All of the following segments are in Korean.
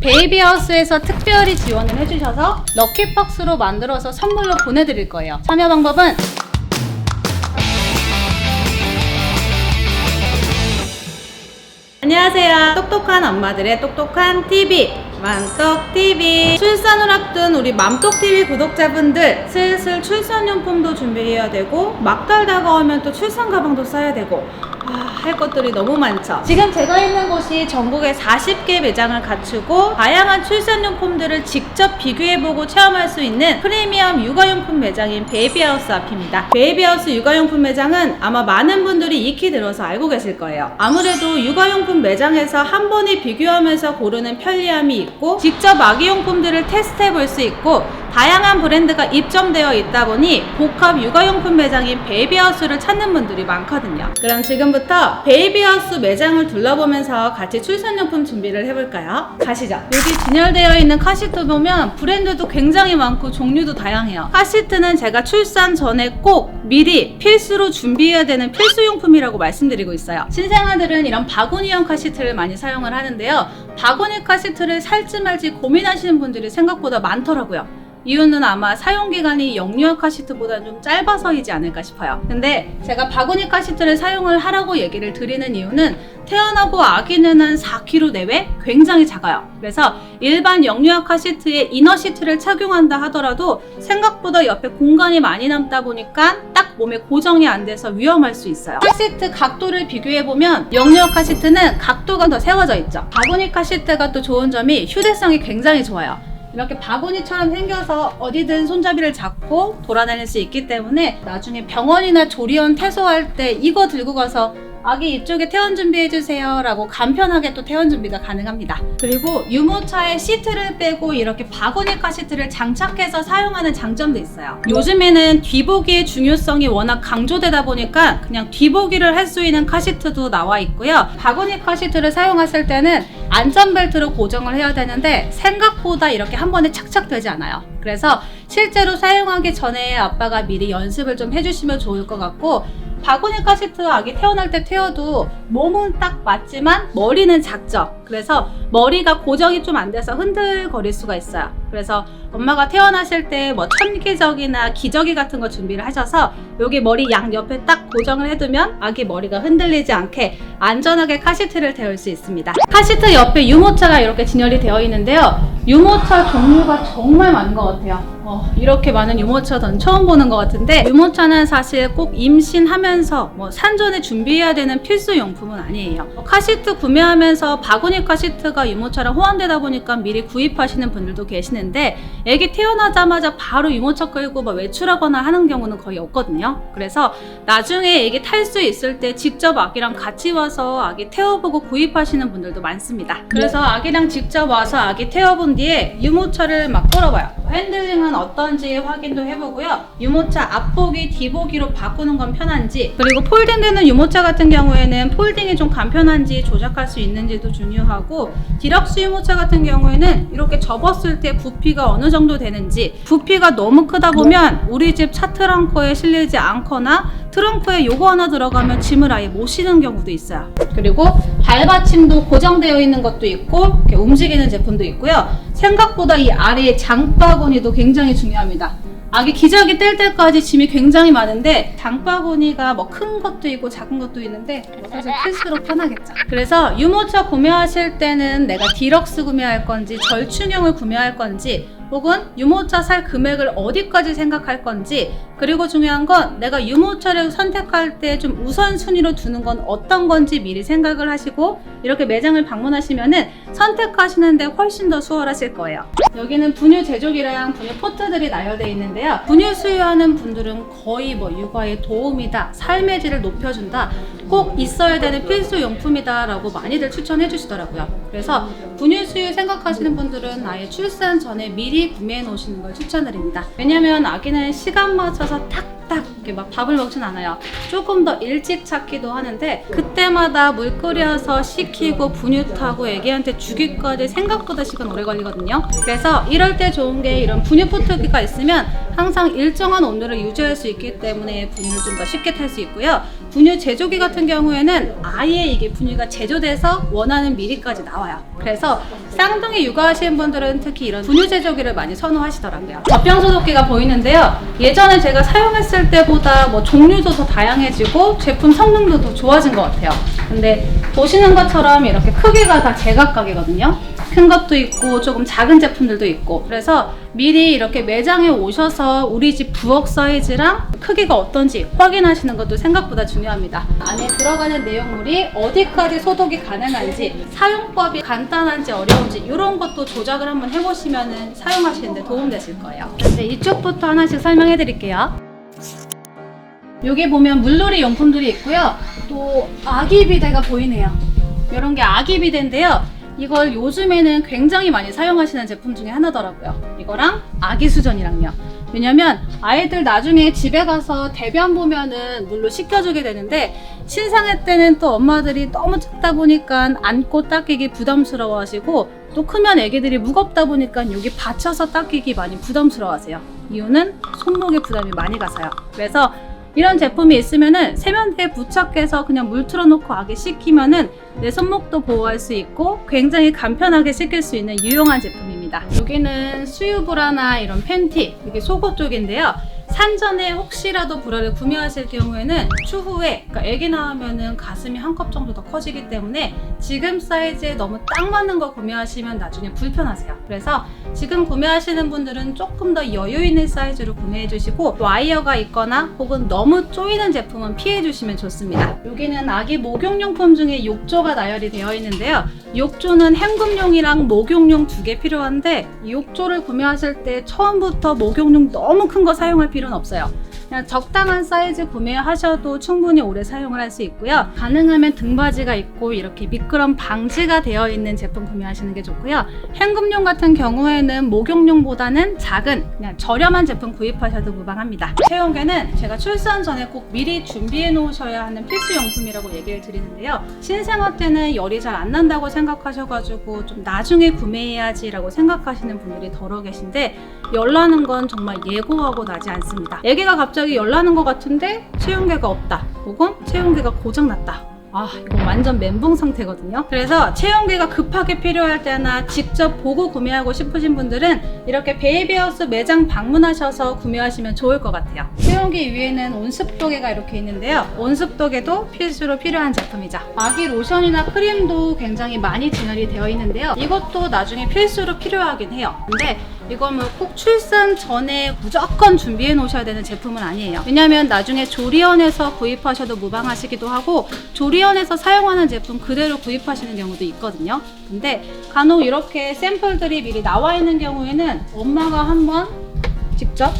베이비하우스에서 특별히 지원을 해주셔서 럭키박스로 만들어서 선물로 보내드릴 거예요. 참여 방법은 안녕하세요. 똑똑한 엄마들의 똑똑한 TV 맘똑TV. 출산을 앞둔 우리 맘똑TV 구독자분들, 슬슬 출산용품도 준비해야 되고 막달 다가오면 또 출산 가방도 싸야 되고 할 것들이 너무 많죠. 지금 제가 있는 곳이 전국에 40개 매장을 갖추고 다양한 출산용품들을 직접 비교해보고 체험할 수 있는 프리미엄 육아용품 매장인 베이비하우스 앞입니다. 베이비하우스 육아용품 매장은 아마 많은 분들이 익히 들어서 알고 계실 거예요. 아무래도 육아용품 매장에서 한 번에 비교하면서 고르는 편리함이 있고, 직접 아기용품들을 테스트해볼 수 있고, 다양한 브랜드가 입점되어 있다 보니 복합 육아용품 매장인 베이비하우스를 찾는 분들이 많거든요. 그럼 지금부터 베이비하우스 매장을 둘러보면서 같이 출산용품 준비를 해볼까요? 가시죠. 여기 진열되어 있는 카시트 보면 브랜드도 굉장히 많고 종류도 다양해요. 카시트는 제가 출산 전에 꼭 미리 필수로 준비해야 되는 필수용품이라고 말씀드리고 있어요. 신생아들은 이런 바구니형 카시트를 많이 사용을 하는데요. 바구니 카시트를 살지 말지 고민하시는 분들이 생각보다 많더라고요. 이유는 아마 사용기간이 영유아 카시트보다 좀 짧아서이지 않을까 싶어요. 근데 제가 바구니 카시트를 사용을 하라고 얘기를 드리는 이유는 태어나고 아기는 한 4kg 내외? 굉장히 작아요. 그래서 일반 영유아 카시트에 이너시트를 착용한다 하더라도 생각보다 옆에 공간이 많이 남다 보니까 딱 몸에 고정이 안 돼서 위험할 수 있어요. 카시트 각도를 비교해보면 영유아 카시트는 각도가 더 세워져 있죠. 바구니 카시트가 또 좋은 점이 휴대성이 굉장히 좋아요. 이렇게 바구니처럼 생겨서 어디든 손잡이를 잡고 돌아다닐 수 있기 때문에 나중에 병원이나 조리원 퇴소할 때 이거 들고 가서 아기 이쪽에 퇴원 준비해주세요 라고 간편하게 또 퇴원 준비가 가능합니다. 그리고 유모차에 시트를 빼고 이렇게 바구니 카시트를 장착해서 사용하는 장점도 있어요. 요즘에는 뒤보기의 중요성이 워낙 강조되다 보니까 그냥 뒤보기를 할 수 있는 카시트도 나와 있고요. 바구니 카시트를 사용했을 때는 안전벨트로 고정을 해야 되는데 생각보다 이렇게 한 번에 착착되지 않아요. 그래서 실제로 사용하기 전에 아빠가 미리 연습을 좀 해주시면 좋을 것 같고, 바구니 카시트 아기 태어날 때 태워도 몸은 딱 맞지만 머리는 작죠. 그래서 머리가 고정이 좀 안 돼서 흔들거릴 수가 있어요. 그래서 엄마가 태어나실 때 뭐 천기저귀나 기저귀 같은 거 준비를 하셔서 여기 머리 양 옆에 딱 고정을 해두면 아기 머리가 흔들리지 않게 안전하게 카시트를 태울 수 있습니다. 카시트 옆에 유모차가 이렇게 진열이 되어 있는데요. 유모차 종류가 정말 많은 것 같아요. 이렇게 많은 유모차 전 처음 보는 것 같은데, 유모차는 사실 꼭 임신하면서 산전에 준비해야 되는 필수 용품은 아니에요. 카시트 구매하면서 바구니 카시트가 유모차랑 호환되다 보니까 미리 구입하시는 분들도 계시는데, 애기 태어나자마자 바로 유모차 끌고 외출하거나 하는 경우는 거의 없거든요. 그래서 나중에 애기 탈 수 있을 때 직접 아기랑 같이 와서 아기 태워보고 구입하시는 분들도 많습니다. 그래서 아기랑 직접 와서 아기 태워본 뒤에 유모차를 막 끌어봐요. 핸들링은 어떤지 확인도 해보고요. 유모차 앞보기, 뒤보기로 바꾸는 건 편한지, 그리고 폴딩되는 유모차 같은 경우에는 폴딩이 좀 간편한지 조작할 수 있는지도 중요하고, 디럭스 유모차 같은 경우에는 이렇게 접었을 때 부피가 어느 정도 되는지, 부피가 너무 크다 보면 우리 집 차 트렁크에 실리지 않거나 트렁크에 요거 하나 들어가면 짐을 아예 못 실는 경우도 있어요. 그리고 발받침도 고정되어 있는 것도 있고 이렇게 움직이는 제품도 있고요. 생각보다 이 아래에 장바구니도 굉장히 중요합니다. 아기 기저귀 뗄 때까지 짐이 굉장히 많은데 장바구니가 큰 것도 있고 작은 것도 있는데 사실 클수록 편하겠죠. 그래서 유모차 구매하실 때는 내가 디럭스 구매할 건지 절충형을 구매할 건지, 혹은 유모차 살 금액을 어디까지 생각할 건지, 그리고 중요한 건 내가 유모차를 선택할 때 좀 우선순위로 두는 건 어떤 건지 미리 생각을 하시고 이렇게 매장을 방문하시면은 선택하시는데 훨씬 더 수월하실 거예요. 여기는 분유 제조기랑 분유 포트들이 나열되어 있는데요. 분유 수유하는 분들은 거의 육아에 도움이다, 삶의 질을 높여준다, 꼭 있어야 되는 필수 용품이다 라고 많이들 추천해 주시더라고요. 그래서 분유 수유 생각하시는 분들은 아예 출산 전에 미리 구매해 놓으시는 걸 추천드립니다. 왜냐면 아기는 시간 맞춰서 탁탁 이렇게 밥을 먹진 않아요. 조금 더 일찍 찾기도 하는데 그때마다 물 끓여서 식히고 분유 타고 애기한테 주기까지 생각보다 시간 오래 걸리거든요. 그래서 이럴 때 좋은 게 이런 분유 포트기가 있으면 항상 일정한 온도를 유지할 수 있기 때문에 분유를 좀 더 쉽게 탈 수 있고요. 분유 제조기 같은 경우에는 아예 이게 분유가 제조돼서 원하는 미리까지 나와요. 그래서 쌍둥이 육아하시는 분들은 특히 이런 분유 제조기를 많이 선호하시더라고요. 젖병 소독기가 보이는데요. 예전에 제가 사용했을 때보다 뭐 종류도 더 다양해지고 제품 성능도 더 좋아진 것 같아요. 근데 보시는 것처럼 이렇게 크기가 다 제각각이거든요. 큰 것도 있고 조금 작은 제품들도 있고, 그래서 미리 이렇게 매장에 오셔서 우리 집 부엌 사이즈랑 크기가 어떤지 확인하시는 것도 생각보다 중요합니다. 안에 들어가는 내용물이 어디까지 소독이 가능한지, 사용법이 간단한지 어려운지 이런 것도 조작을 한번 해보시면 사용하시는데 도움되실 거예요. 이제 이쪽부터 하나씩 설명해 드릴게요. 여기 보면 물놀이 용품들이 있고요. 또 아기 비데가 보이네요. 이런 게 아기 비데인데요. 이걸 요즘에는 굉장히 많이 사용하시는 제품 중에 하나더라고요. 이거랑 아기 수전이랑요. 왜냐면 아이들 나중에 집에 가서 대변 보면은 물로 씻겨주게 되는데, 신생아 때는 또 엄마들이 너무 작다 보니까 안고 닦이기 부담스러워 하시고, 또 크면 애기들이 무겁다 보니까 여기 받쳐서 닦이기 많이 부담스러워 하세요. 이유는 손목에 부담이 많이 가서요. 그래서 이런 제품이 있으면은 세면대에 부착해서 그냥 물 틀어놓고 아기 씻기면은 내 손목도 보호할 수 있고 굉장히 간편하게 씻길 수 있는 유용한 제품입니다. 여기는 수유 브라나 이런 팬티, 이게 속옷 쪽인데요. 산전에 혹시라도 브라를 구매하실 경우에는 추후에, 그러니까 아기 낳으면은 가슴이 한 컵 정도 더 커지기 때문에 지금 사이즈에 너무 딱 맞는 거 구매하시면 나중에 불편하세요. 그래서 지금 구매하시는 분들은 조금 더 여유 있는 사이즈로 구매해 주시고, 와이어가 있거나 혹은 너무 조이는 제품은 피해 주시면 좋습니다. 여기는 아기 목욕용품 중에 욕조가 나열이 되어 있는데요. 욕조는 헹굼용이랑 목욕용 두 개 필요한데, 욕조를 구매하실 때 처음부터 목욕용 너무 큰 거 사용할 필요는 없어요. 그냥 적당한 사이즈 구매하셔도 충분히 오래 사용을 할 수 있고요. 가능하면 등받이가 있고 이렇게 미끄럼 방지가 되어 있는 제품 구매하시는 게 좋고요. 헹굼용 같은 경우에는 목욕용보다는 작은 그냥 저렴한 제품 구입하셔도 무방합니다. 체온계는 제가 출산 전에 꼭 미리 준비해 놓으셔야 하는 필수 용품이라고 얘기를 드리는데요. 신생아 때는 열이 잘 안 난다고 생각하셔가지고 좀 나중에 구매해야지 라고 생각하시는 분들이 더러 계신데, 열 나는 건 정말 예고하고 나지 않습니다. 애기가 갑자기 열 나는 것 같은데 체온계가 없다, 혹은 체온계가 고장났다. 이거 완전 멘붕 상태거든요. 그래서 체온계가 급하게 필요할 때나 직접 보고 구매하고 싶으신 분들은 이렇게 베이비하우스 매장 방문하셔서 구매하시면 좋을 것 같아요. 체온계 위에는 온습도계가 이렇게 있는데요. 온습도계도 필수로 필요한 제품이죠. 아기 로션이나 크림도 굉장히 많이 진열이 되어 있는데요. 이것도 나중에 필수로 필요하긴 해요. 근데 이건 뭐 꼭 출산 전에 무조건 준비해 놓으셔야 되는 제품은 아니에요. 왜냐면 나중에 조리원에서 구입하셔도 무방하시기도 하고, 조리원에서 사용하는 제품 그대로 구입하시는 경우도 있거든요. 근데 간혹 이렇게 샘플들이 미리 나와 있는 경우에는 엄마가 한번 직접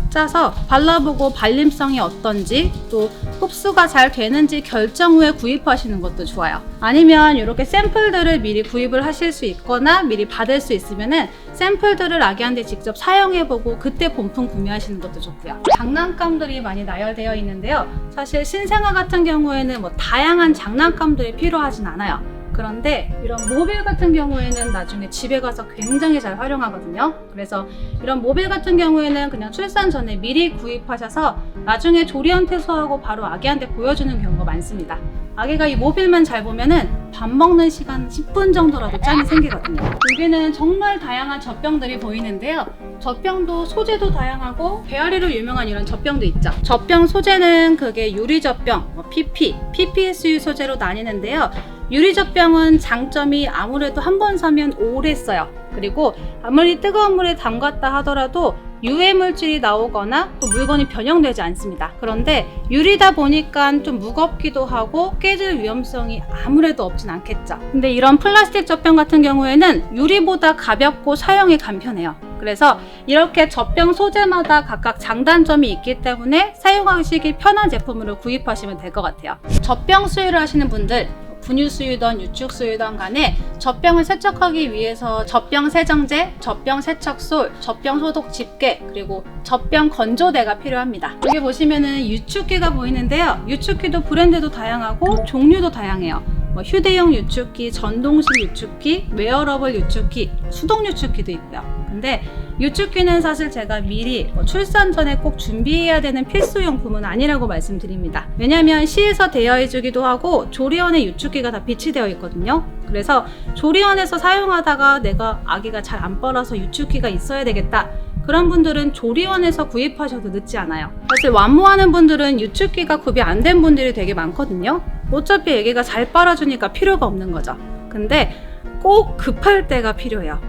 짜서 발라보고 발림성이 어떤지, 또 흡수가 잘 되는지 결정 후에 구입하시는 것도 좋아요. 아니면 이렇게 샘플들을 미리 구입을 하실 수 있거나 미리 받을 수 있으면은 샘플들을 아기한테 직접 사용해보고 그때 본품 구매하시는 것도 좋고요. 장난감들이 많이 나열되어 있는데요. 사실 신생아 같은 경우에는 뭐 다양한 장난감들이 필요하진 않아요. 그런데 이런 모빌 같은 경우에는 나중에 집에 가서 굉장히 잘 활용하거든요. 그래서 이런 모빌 같은 경우에는 그냥 출산 전에 미리 구입하셔서 나중에 조리원 퇴소하고 바로 아기한테 보여주는 경우가 많습니다. 아기가 이 모빌만 잘 보면은 밥 먹는 시간 10분 정도라도 짬이 생기거든요. 여기는 정말 다양한 젖병들이 보이는데요. 젖병도 소재도 다양하고 배앓이로 유명한 이런 젖병도 있죠. 젖병 소재는 그게 유리젖병, PP, PPSU 소재로 나뉘는데요. 유리젖병은 장점이 아무래도 한 번 사면 오래 써요. 그리고 아무리 뜨거운 물에 담갔다 하더라도 유해 물질이 나오거나 또 물건이 변형되지 않습니다. 그런데 유리다 보니까 좀 무겁기도 하고 깨질 위험성이 아무래도 없진 않겠죠. 근데 이런 플라스틱 젖병 같은 경우에는 유리보다 가볍고 사용이 간편해요. 그래서 이렇게 젖병 소재마다 각각 장단점이 있기 때문에 사용하시기 편한 제품으로 구입하시면 될 것 같아요. 젖병 수유를 하시는 분들, 분유 수유든 유축 수유든 간에 젖병을 세척하기 위해서 젖병 세정제, 젖병 세척솔, 젖병 소독 집게, 그리고 젖병 건조대가 필요합니다. 여기 보시면은 유축기가 보이는데요. 유축기도 브랜드도 다양하고 종류도 다양해요. 휴대용 유축기, 전동식 유축기, 웨어러블 유축기, 수동 유축기도 있고요. 근데 유축기는 사실 제가 미리 출산 전에 꼭 준비해야 되는 필수용품은 아니라고 말씀드립니다. 왜냐면 시에서 대여해주기도 하고 조리원에 유축기가 다 비치되어 있거든요. 그래서 조리원에서 사용하다가 내가 아기가 잘 안 빨아서 유축기가 있어야 되겠다, 그런 분들은 조리원에서 구입하셔도 늦지 않아요. 사실 완모하는 분들은 유축기가 구비 안 된 분들이 되게 많거든요. 어차피 아기가 잘 빨아주니까 필요가 없는 거죠. 근데 꼭 급할 때가 필요해요.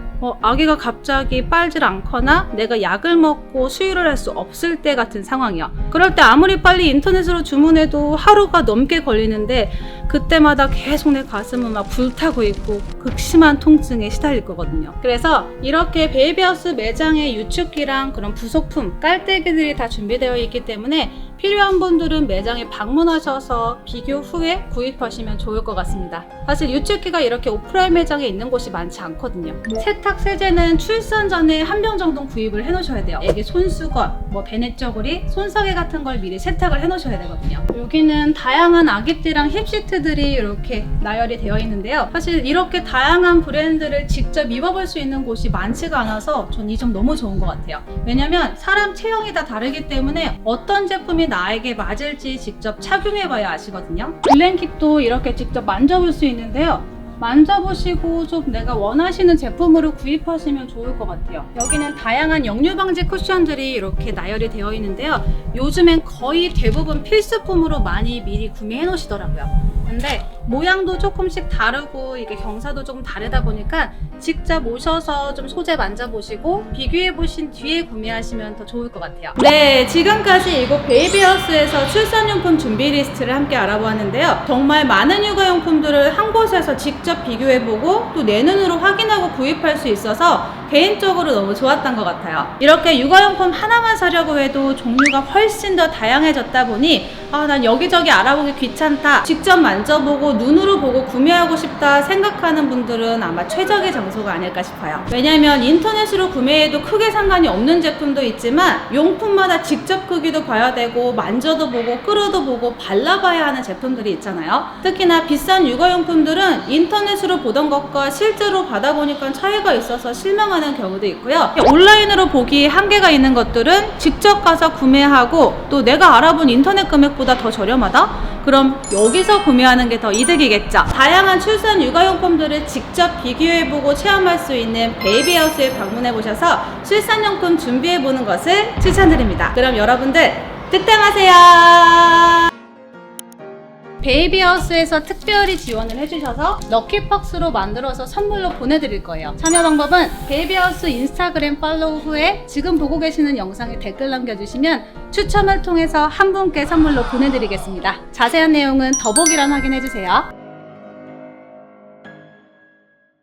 아기가 갑자기 빨질 않거나 내가 약을 먹고 수유를 할 수 없을 때 같은 상황이요. 그럴 때 아무리 빨리 인터넷으로 주문해도 하루가 넘게 걸리는데 그때마다 계속 내 가슴은 막 불타고 있고 극심한 통증에 시달릴 거거든요. 그래서 이렇게 베이비하우스 매장에 유축기랑 그런 부속품, 깔때기들이 다 준비되어 있기 때문에 필요한 분들은 매장에 방문하셔서 비교 후에 구입하시면 좋을 것 같습니다. 사실 유축기가 이렇게 오프라인 매장에 있는 곳이 많지 않거든요. 세탁 세제는 출산 전에 한 병 정도 구입을 해 놓으셔야 돼요. 애기 손수건, 배냇저고리, 손사계 같은 걸 미리 세탁을 해 놓으셔야 되거든요. 여기는 다양한 아기띠랑 힙시트들이 이렇게 나열이 되어 있는데요. 사실 이렇게 다양한 브랜드를 직접 입어볼 수 있는 곳이 많지가 않아서 전 이 점 너무 좋은 것 같아요. 왜냐면 사람 체형이 다 다르기 때문에 어떤 제품이 나에게 맞을지 직접 착용해봐야 아시거든요. 블랭킷도 이렇게 직접 만져볼 수 있는데요. 만져보시고 좀 내가 원하시는 제품으로 구입하시면 좋을 것 같아요. 여기는 다양한 역류 방지 쿠션들이 이렇게 나열이 되어 있는데요. 요즘엔 거의 대부분 필수품으로 많이 미리 구매해 놓으시더라고요. 근데 모양도 조금씩 다르고 이게 경사도 조금 다르다 보니까 직접 오셔서 좀 소재 만져보시고 비교해보신 뒤에 구매하시면 더 좋을 것 같아요. 네, 지금까지 이곳 베이비하우스에서 출산용품 준비 리스트를 함께 알아보았는데요. 정말 많은 육아용품들을 한 곳에서 직접 비교해보고 또 내 눈으로 확인하고 구입할 수 있어서 개인적으로 너무 좋았던 것 같아요. 이렇게 육아용품 하나만 사려고 해도 종류가 훨씬 더 다양해졌다 보니 난 여기저기 알아보기 귀찮다, 직접 만져보고 눈으로 보고 구매하고 싶다 생각하는 분들은 아마 최적의 장소가 아닐까 싶어요. 왜냐면 인터넷으로 구매해도 크게 상관이 없는 제품도 있지만 용품마다 직접 크기도 봐야 되고 만져도 보고 끌어도 보고 발라봐야 하는 제품들이 있잖아요. 특히나 비싼 육아용품들은 인터넷으로 보던 것과 실제로 받아보니까 차이가 있어서 실망하는 경우도 있고요. 온라인으로 보기에 한계가 있는 것들은 직접 가서 구매하고 또 내가 알아본 인터넷 금액보다 더 저렴하다? 그럼 여기서 구매하는 게 더 이득이겠죠. 다양한 출산 육아용품들을 직접 비교해보고 체험할 수 있는 베이비하우스에 방문해보셔서 출산용품 준비해보는 것을 추천드립니다. 그럼 여러분들 득템하세요. 베이비하우스에서 특별히 지원을 해주셔서 럭키박스로 만들어서 선물로 보내드릴 거예요. 참여 방법은 베이비하우스 인스타그램 팔로우 후에 지금 보고 계시는 영상에 댓글 남겨주시면 추첨을 통해서 한 분께 선물로 보내드리겠습니다. 자세한 내용은 더보기란 확인해주세요.